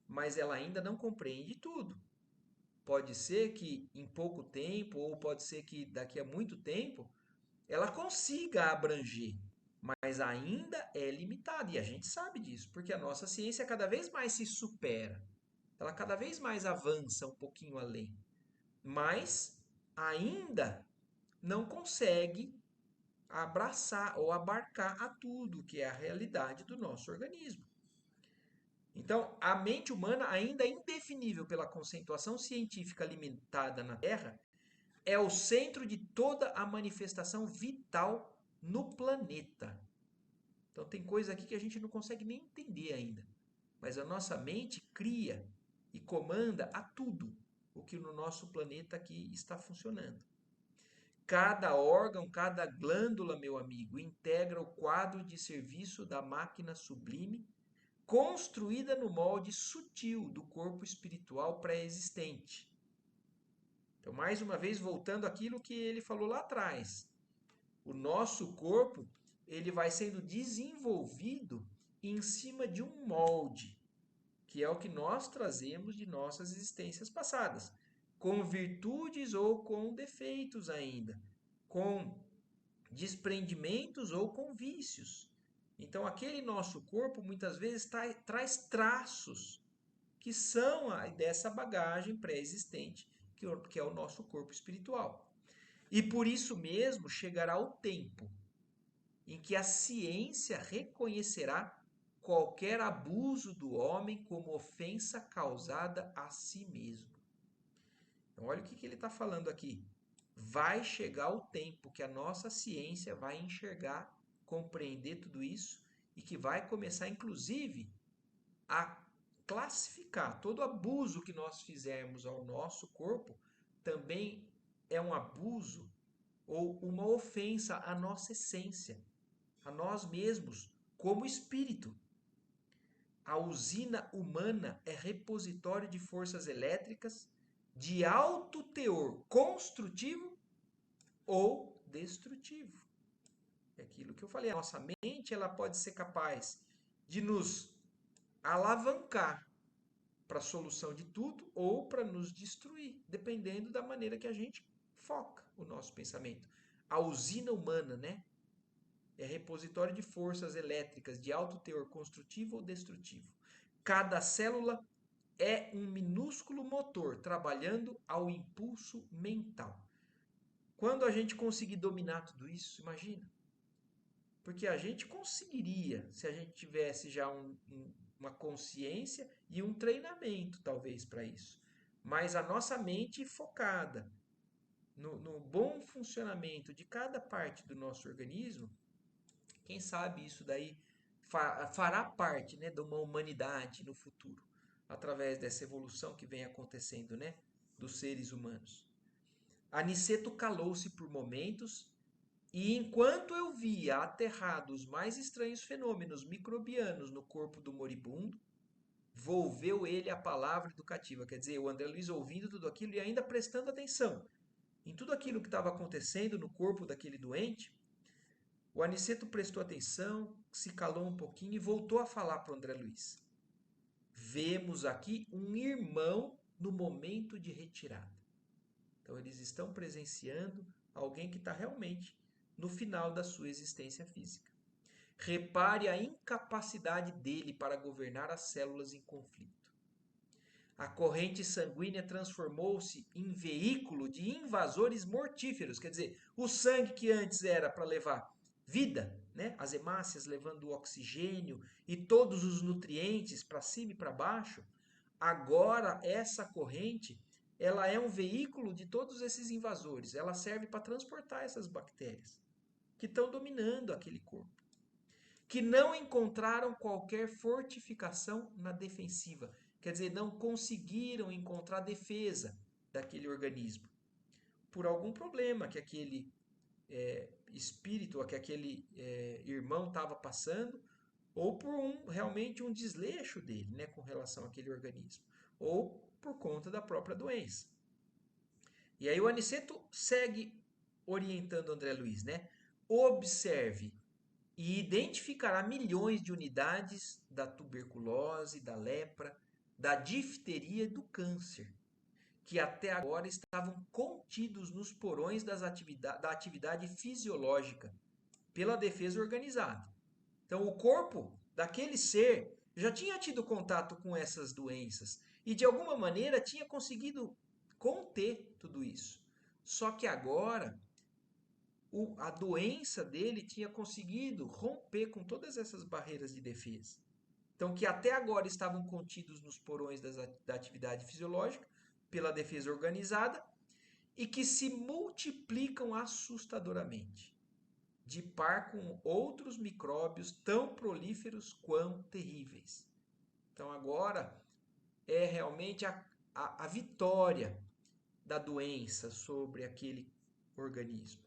[SPEAKER 1] mas ela ainda não compreende tudo. Pode ser que em pouco tempo, ou pode ser que daqui a muito tempo, ela consiga abranger, mas ainda é limitada. E a gente sabe disso, porque a nossa ciência cada vez mais se supera. Ela cada vez mais avança um pouquinho além. Mas ainda não consegue abraçar ou abarcar a tudo que é a realidade do nosso organismo. Então, a mente humana, ainda é indefinível pela conceituação científica limitada na Terra, é o centro de toda a manifestação vital no planeta. Então, tem coisa aqui que a gente não consegue nem entender ainda. Mas a nossa mente cria e comanda a tudo o que no nosso planeta aqui está funcionando. Cada órgão, cada glândula, meu amigo, integra o quadro de serviço da máquina sublime construída no molde sutil do corpo espiritual pré-existente. Então, mais uma vez, voltando àquilo que ele falou lá atrás, o nosso corpo ele vai sendo desenvolvido em cima de um molde, que é o que nós trazemos de nossas existências passadas, com virtudes ou com defeitos ainda, com desprendimentos ou com vícios. Então, aquele nosso corpo muitas vezes traz traços que são dessa bagagem pré-existente, que é o nosso corpo espiritual. E por isso mesmo chegará o tempo em que a ciência reconhecerá qualquer abuso do homem como ofensa causada a si mesmo. Então, olha o que ele está falando aqui. Vai chegar o tempo que a nossa ciência vai enxergar, compreender tudo isso e que vai começar, inclusive, a classificar todo abuso que nós fizermos ao nosso corpo também é um abuso ou uma ofensa à nossa essência, a nós mesmos, como espírito. A usina humana é repositório de forças elétricas de alto teor construtivo ou destrutivo. É aquilo que eu falei, a nossa mente ela pode ser capaz de nos alavancar para a solução de tudo ou para nos destruir, dependendo da maneira que a gente foca o nosso pensamento. A usina humana, né? É repositório de forças elétricas de alto teor construtivo ou destrutivo. Cada célula é um minúsculo motor trabalhando ao impulso mental. Quando a gente conseguir dominar tudo isso, imagina. Porque a gente conseguiria, se a gente tivesse já uma consciência e um treinamento, talvez, para isso. Mas a nossa mente focada no bom funcionamento de cada parte do nosso organismo, quem sabe isso daí fará parte, né, de uma humanidade no futuro, através dessa evolução que vem acontecendo, né, dos seres humanos. Aniceto calou-se por momentos e enquanto eu via aterrados os mais estranhos fenômenos microbianos no corpo do moribundo, volveu ele a palavra educativa. Quer dizer, o André Luiz ouvindo tudo aquilo e ainda prestando atenção em tudo aquilo que estava acontecendo no corpo daquele doente, o Aniceto prestou atenção, se calou um pouquinho e voltou a falar para o André Luiz. Vemos aqui um irmão no momento de retirada. Então, eles estão presenciando alguém que está realmente no final da sua existência física. Repare a incapacidade dele para governar as células em conflito. A corrente sanguínea transformou-se em veículo de invasores mortíferos, quer dizer, o sangue que antes era para levar vida, né? As hemácias levando o oxigênio e todos os nutrientes para cima e para baixo, agora essa corrente ela é um veículo de todos esses invasores, ela serve para transportar essas bactérias que estão dominando aquele corpo. que não encontraram qualquer fortificação na defensiva. Quer dizer, não conseguiram encontrar defesa daquele organismo por algum problema que aquele espírito, ou que aquele irmão estava passando, ou por realmente um desleixo dele, né, com relação àquele organismo, ou por conta da própria doença. E aí o Aniceto segue orientando André Luiz, né? Observe e identificará milhões de unidades da tuberculose, da lepra, da difteria e do câncer, que até agora estavam contidos nos porões da atividade fisiológica pela defesa organizada. Então, o corpo daquele ser já tinha tido contato com essas doenças e, de alguma maneira, tinha conseguido conter tudo isso. Só que agora, a doença dele tinha conseguido romper com todas essas barreiras de defesa. Então, que até agora estavam contidos nos porões da atividade fisiológica pela defesa organizada e que se multiplicam assustadoramente, de par com outros micróbios tão prolíferos quanto terríveis. Então, agora é realmente a vitória da doença sobre aquele organismo.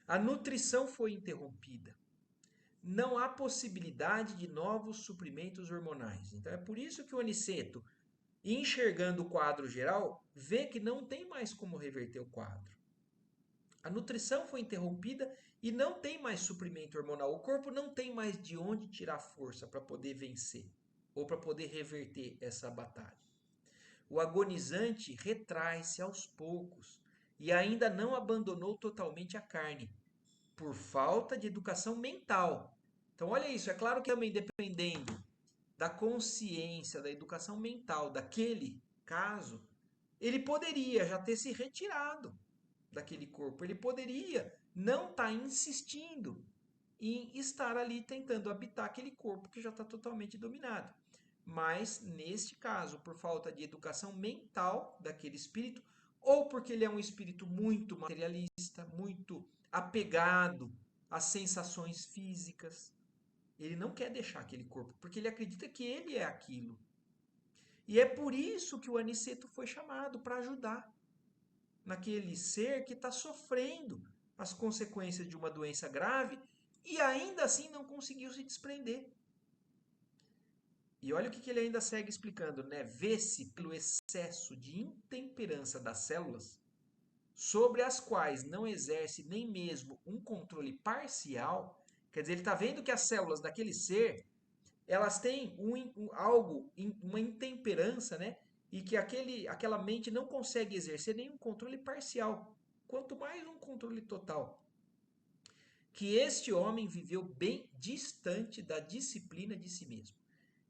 [SPEAKER 1] A nutrição foi interrompida. Não há possibilidade de novos suprimentos hormonais. Então é por isso que o Aniceto, enxergando o quadro geral, vê que não tem mais como reverter o quadro. A nutrição foi interrompida e não tem mais suprimento hormonal. O corpo não tem mais de onde tirar força para poder vencer ou para poder reverter essa batalha. O agonizante retrai-se aos poucos e ainda não abandonou totalmente a carne, por falta de educação mental. Então, olha isso, é claro que também dependendo da consciência, da educação mental daquele caso, ele poderia já ter se retirado daquele corpo, ele poderia não estar insistindo em estar ali tentando habitar aquele corpo que já está totalmente dominado. Mas, neste caso, por falta de educação mental daquele espírito, ou porque ele é um espírito muito materialista, muito apegado às sensações físicas, ele não quer deixar aquele corpo, porque ele acredita que ele é aquilo. E é por isso que o Aniceto foi chamado para ajudar naquele ser que está sofrendo as consequências de uma doença grave e ainda assim não conseguiu se desprender. E olha o que ele ainda segue explicando, né? Vê-se pelo excesso de intemperança das células, sobre as quais não exerce nem mesmo um controle parcial. Quer dizer, ele está vendo que as células daquele ser, elas têm algo, uma intemperança, né? E que aquela mente não consegue exercer nenhum controle parcial, quanto mais um controle total. Que este homem viveu bem distante da disciplina de si mesmo.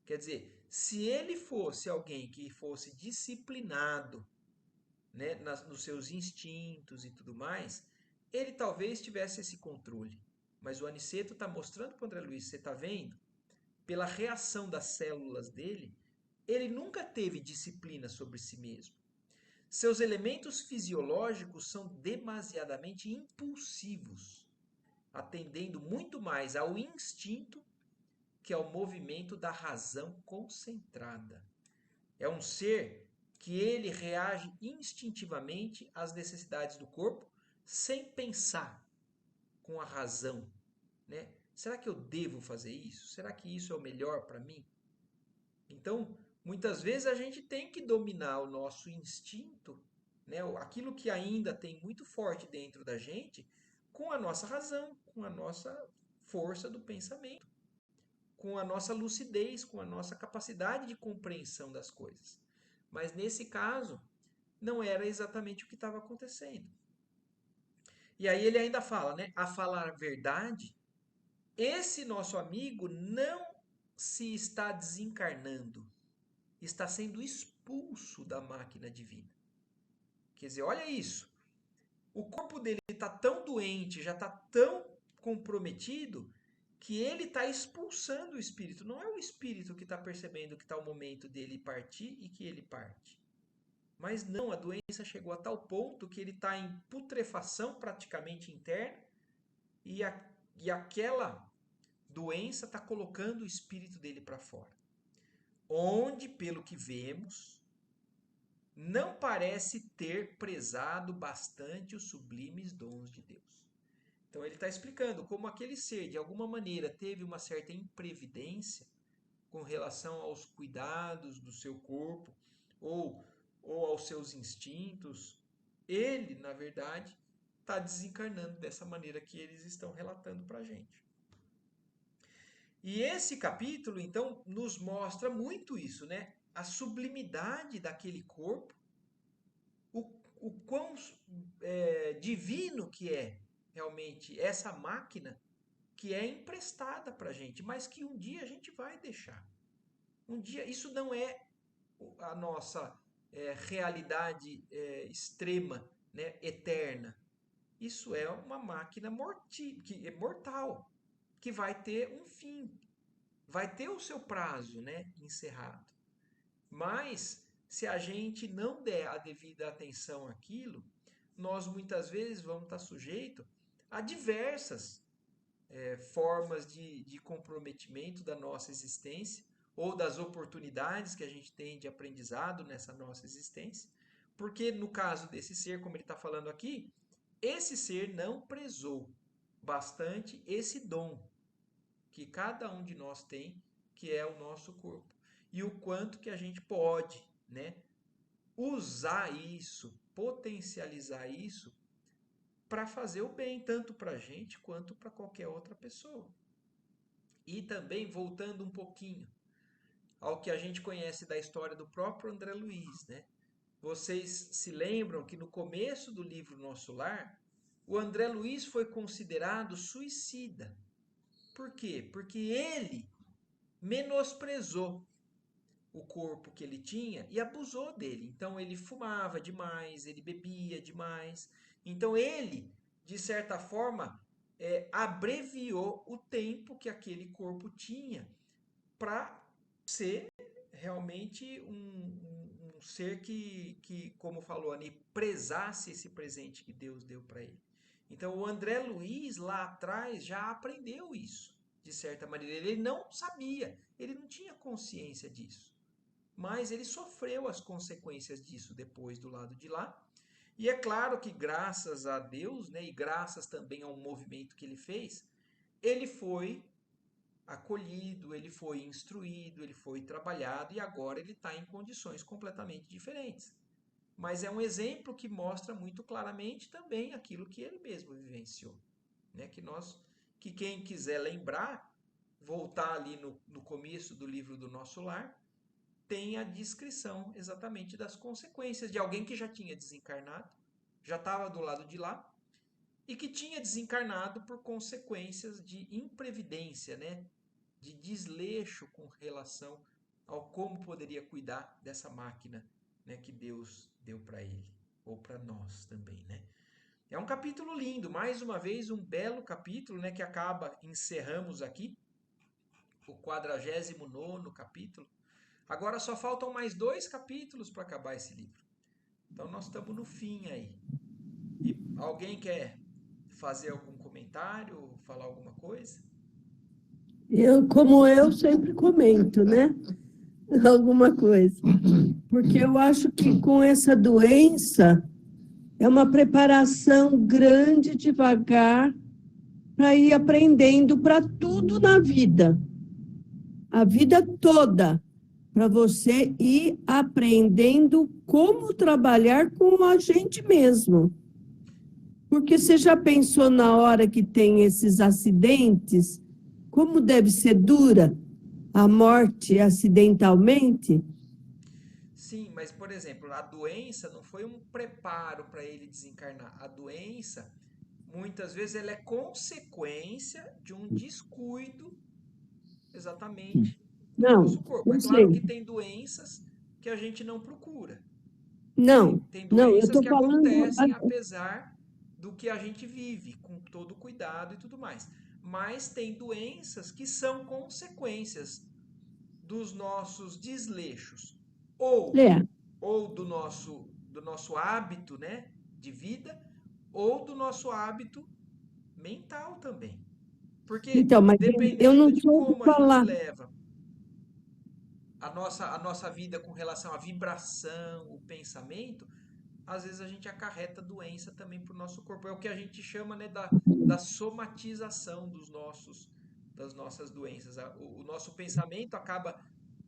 [SPEAKER 1] Quer dizer, se ele fosse alguém que fosse disciplinado, né, nos seus instintos e tudo mais, ele talvez tivesse esse controle. Mas o Aniceto está mostrando para o André Luiz, você está vendo? Pela reação das células dele, ele nunca teve disciplina sobre si mesmo. Seus elementos fisiológicos são demasiadamente impulsivos, atendendo muito mais ao instinto que ao movimento da razão concentrada. É um ser que ele reage instintivamente às necessidades do corpo sem pensar com a razão, né? Será que eu devo fazer isso? Será que isso é o melhor para mim? Então, muitas vezes a gente tem que dominar o nosso instinto, né? Aquilo que ainda tem muito forte dentro da gente, com a nossa razão, com a nossa força do pensamento, com a nossa lucidez, com a nossa capacidade de compreensão das coisas. Mas nesse caso, não era exatamente o que estava acontecendo. E aí ele ainda fala, né? A falar a verdade, esse nosso amigo não se está desencarnando, está sendo expulso da máquina divina. Quer dizer, olha isso. O corpo dele está tão doente, já está tão comprometido, que ele está expulsando o espírito. Não é o espírito que está percebendo que está o momento dele partir e que ele parte. Mas não, a doença chegou a tal ponto que ele está em putrefação praticamente interna e aquela doença está colocando o espírito dele para fora. Onde, pelo que vemos, não parece ter prezado bastante os sublimes dons de Deus. Então ele está explicando como aquele ser, de alguma maneira, teve uma certa imprevidência com relação aos cuidados do seu corpo ou, ou aos seus instintos. Ele, na verdade, está desencarnando dessa maneira que eles estão relatando para a gente. E esse capítulo, então, nos mostra muito isso, né? A sublimidade daquele corpo, o quão divino que é realmente essa máquina que é emprestada para a gente, mas que um dia a gente vai deixar. Um dia, isso não é a nossa realidade extrema, né, eterna. Isso é uma máquina que é mortal, que vai ter um fim, vai ter o seu prazo, né, encerrado. Mas se a gente não der a devida atenção àquilo, nós muitas vezes vamos estar sujeitos a diversas formas de comprometimento da nossa existência ou das oportunidades que a gente tem de aprendizado nessa nossa existência. Porque no caso desse ser, como ele está falando aqui, esse ser não prezou bastante esse dom que cada um de nós tem, que é o nosso corpo. E o quanto que a gente pode, né, usar isso, potencializar isso para fazer o bem, tanto para a gente quanto para qualquer outra pessoa. E também, voltando um pouquinho ao que a gente conhece da história do próprio André Luiz, né? Vocês se lembram que no começo do livro Nosso Lar, o André Luiz foi considerado suicida. Por quê? Porque ele menosprezou o corpo que ele tinha e abusou dele. Então ele fumava demais, ele bebia demais. Então ele, de certa forma, abreviou o tempo que aquele corpo tinha para ser realmente um ser que, como falou Ani, prezasse esse presente que Deus deu para ele. Então o André Luiz lá atrás já aprendeu isso, de certa maneira. Ele não sabia, ele não tinha consciência disso. Mas ele sofreu as consequências disso depois do lado de lá. E é claro que graças a Deus, né, e graças também ao movimento que ele fez, ele foi acolhido, ele foi instruído, ele foi trabalhado e agora ele está em condições completamente diferentes. Mas é um exemplo que mostra muito claramente também aquilo que ele mesmo vivenciou. Né? Que quem quiser lembrar, voltar ali no começo do livro do Nosso Lar, tem a descrição exatamente das consequências de alguém que já tinha desencarnado, já estava do lado de lá, e que tinha desencarnado por consequências de imprevidência, né? De desleixo com relação ao como poderia cuidar dessa máquina, né, que Deus deu para ele, ou para nós também, né? É um capítulo lindo, mais uma vez um belo capítulo, né, que encerramos aqui, o 49º capítulo. Agora só faltam mais 2 capítulos para acabar esse livro. Então nós estamos no fim aí. E alguém quer fazer algum comentário, falar alguma coisa?
[SPEAKER 3] Como eu sempre comento, né? Alguma coisa. Porque eu acho que com essa doença é uma preparação grande, devagar, para ir aprendendo para tudo na vida. A vida toda, para você ir aprendendo como trabalhar com a gente mesmo. Porque você já pensou na hora que tem esses acidentes, como deve ser dura a morte acidentalmente?
[SPEAKER 1] Sim, mas por exemplo, a doença não foi um preparo para ele desencarnar. A doença, muitas vezes, ela é consequência de um descuido exatamente do
[SPEAKER 3] Não,
[SPEAKER 1] nosso corpo. É
[SPEAKER 3] não
[SPEAKER 1] claro
[SPEAKER 3] sei.
[SPEAKER 1] que tem doenças que a gente não procura.
[SPEAKER 3] Não,
[SPEAKER 1] Tem
[SPEAKER 3] não, eu
[SPEAKER 1] doenças
[SPEAKER 3] estou
[SPEAKER 1] que
[SPEAKER 3] falando.
[SPEAKER 1] acontecem apesar do que a gente vive, com todo cuidado e tudo mais. Mas tem doenças que são consequências dos nossos desleixos ou
[SPEAKER 3] É,
[SPEAKER 1] do nosso hábito, né, de vida ou do nosso hábito mental também. Porque
[SPEAKER 3] Então, mas eu
[SPEAKER 1] dependendo
[SPEAKER 3] não
[SPEAKER 1] de
[SPEAKER 3] soube
[SPEAKER 1] como a gente
[SPEAKER 3] falar.
[SPEAKER 1] leva a nossa vida com relação à vibração, o pensamento, às vezes a gente acarreta doença também para o nosso corpo. É o que a gente chama, né, da somatização das nossas doenças. O nosso pensamento acaba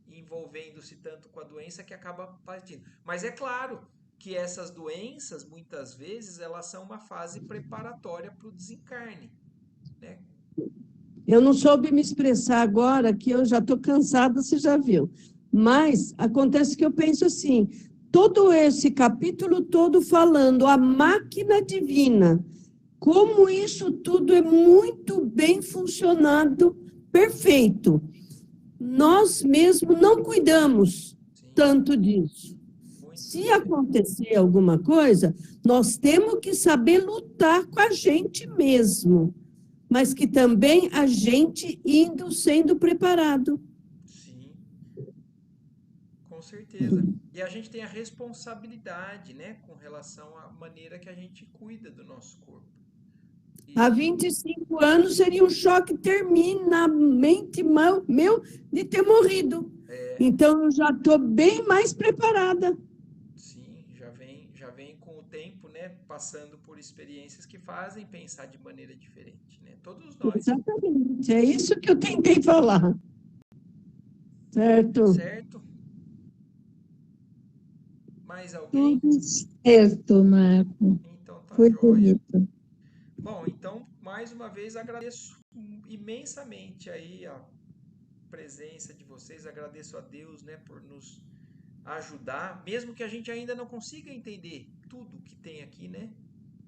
[SPEAKER 1] envolvendo-se tanto com a doença que acaba partindo. Mas é claro que essas doenças, muitas vezes, elas são uma fase preparatória para o desencarne, né?
[SPEAKER 3] Eu não soube me expressar agora, que eu já estou cansada, você já viu. Mas acontece que eu penso assim, todo esse capítulo todo falando a máquina divina, como isso tudo é muito bem funcionado, perfeito. Nós mesmos não cuidamos
[SPEAKER 1] Sim,
[SPEAKER 3] tanto disso.
[SPEAKER 1] muito.
[SPEAKER 3] Se acontecer alguma coisa, nós temos que saber lutar com a gente mesmo, mas que também a gente indo sendo preparado.
[SPEAKER 1] Sim, com certeza. E a gente tem a responsabilidade, né, com relação à maneira que a gente cuida do nosso corpo.
[SPEAKER 3] Há
[SPEAKER 1] E
[SPEAKER 3] 25 anos seria um choque terminamente meu de ter morrido. Então, eu já estou bem mais preparada.
[SPEAKER 1] sim, já vem com o tempo, né, passando por experiências que fazem pensar de maneira diferente, né? Todos nós,
[SPEAKER 3] Exatamente, é isso que eu tentei falar. Certo?
[SPEAKER 1] certo? Mais alguém?
[SPEAKER 2] Tudo certo, Marco.
[SPEAKER 1] Então tá
[SPEAKER 2] Foi
[SPEAKER 1] joia.
[SPEAKER 2] bonito.
[SPEAKER 1] Bom, então, mais uma vez agradeço imensamente aí a presença de vocês, agradeço a Deus, né, por nos ajudar, mesmo que a gente ainda não consiga entender tudo que tem aqui, né?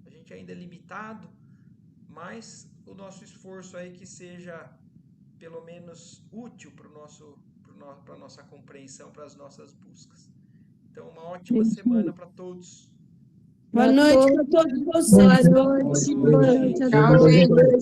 [SPEAKER 1] A gente ainda é limitado, mas o nosso esforço aí que seja pelo menos útil para a nossa compreensão, para as nossas buscas. Então, uma ótima semana para todos.
[SPEAKER 3] Boa
[SPEAKER 2] Para
[SPEAKER 3] noite para
[SPEAKER 2] todos.
[SPEAKER 3] todos
[SPEAKER 2] Boa
[SPEAKER 3] vocês.
[SPEAKER 2] noite.
[SPEAKER 1] Boa noite, gente.
[SPEAKER 2] Tchau, gente.